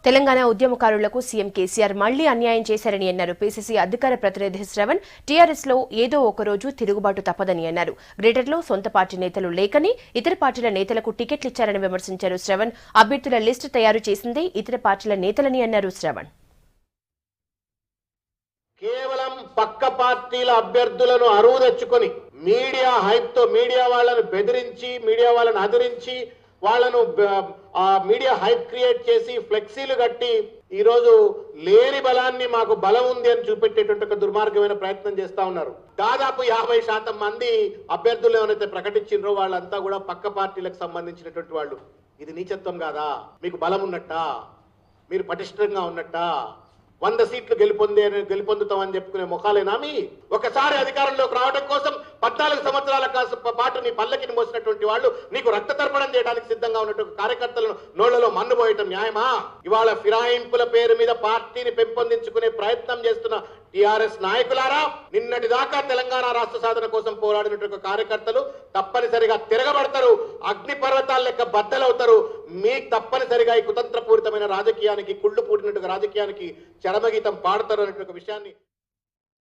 తెలంగాణ ఉద్యమకారులకు సీఎం కేసీఆర్ మళ్లీ అన్యాయం చేశారని అన్నారు. పీసీసీ అధికార ప్రతినిధి శ్రవణ్ టీఆర్ఎస్ లో ఏదో ఒక రోజు తిరుగుబాటు తప్పదని అన్నారు. గ్రేటర్లో సొంత పార్టీ నేతలు లేకని ఇతర పార్టీల నేతలకు టికెట్లు ఇచ్చారని విమర్శించారు శ్రవణ్. అభ్యర్థుల లిస్టు తయారు చేసిందే ఇతర పార్టీల నేతలని అన్నారు శ్రవణ్. కేవలం పక్క పార్టీల అభ్యర్థులను అరువు తెచ్చుకొని మీడియా హైప్ తో మీడియా వాళ్ళను బెదిరించి మీడియా వాళ్ళను అదిరించి వాళ్ళను మీడియా హైప్ క్రియేట్ చేసి ఫ్లెక్సీలు కట్టి ఈరోజు లేని బలాన్ని మాకు బలం ఉంది అని చూపెట్టేటువంటి ఒక దుర్మార్గమైన ప్రయత్నం చేస్తా ఉన్నారు. దాదాపు 50% మంది అభ్యర్థులు ఎవరైతే ప్రకటించారో వాళ్ళంతా కూడా పక్క పార్టీలకు సంబంధించినటువంటి వాళ్ళు. ఇది నీచత్వం కాదా? మీకు బలం ఉన్నట్టా? మీరు పటిష్టంగా ఉన్నట్టా? 100 సీట్లు గెలుపొందుతామని చెప్పుకునే ముఖాలేనా మీ? ఒకసారి అధికారంలోకి రావడం కోసం 14 సంవత్సరాల పాటు నీ పల్లకిని మోసినటువంటి వాళ్ళు నీకు రక్త తర్పణం చేయడానికి సిద్ధంగా ఉన్నటువంటి కార్యకర్తలను నోళ్లలో మన్ను పోయటం న్యాయమా? ఇవాళ ఫిరాయింపుల పేరు మీద పార్టీని పెంపొందించుకునే ప్రయత్నం చేస్తున్న టీఆర్ఎస్ నాయకులారా, నిన్నటి దాకా తెలంగాణ రాష్ట్ర సాధన కోసం పోరాడినటువంటి కార్యకర్తలు తప్పనిసరిగా తిరగబడతారు, అగ్ని పర్వతాల లెక్క బద్దలవుతారు. మీకు తప్పనిసరిగా ఈ కుతంత్రపూరితమైన రాజకీయానికి, కుళ్ళు పూటినట్టుగా రాజకీయానికి చరమగీతం పాడతారు అనేటువంటి విషయాన్ని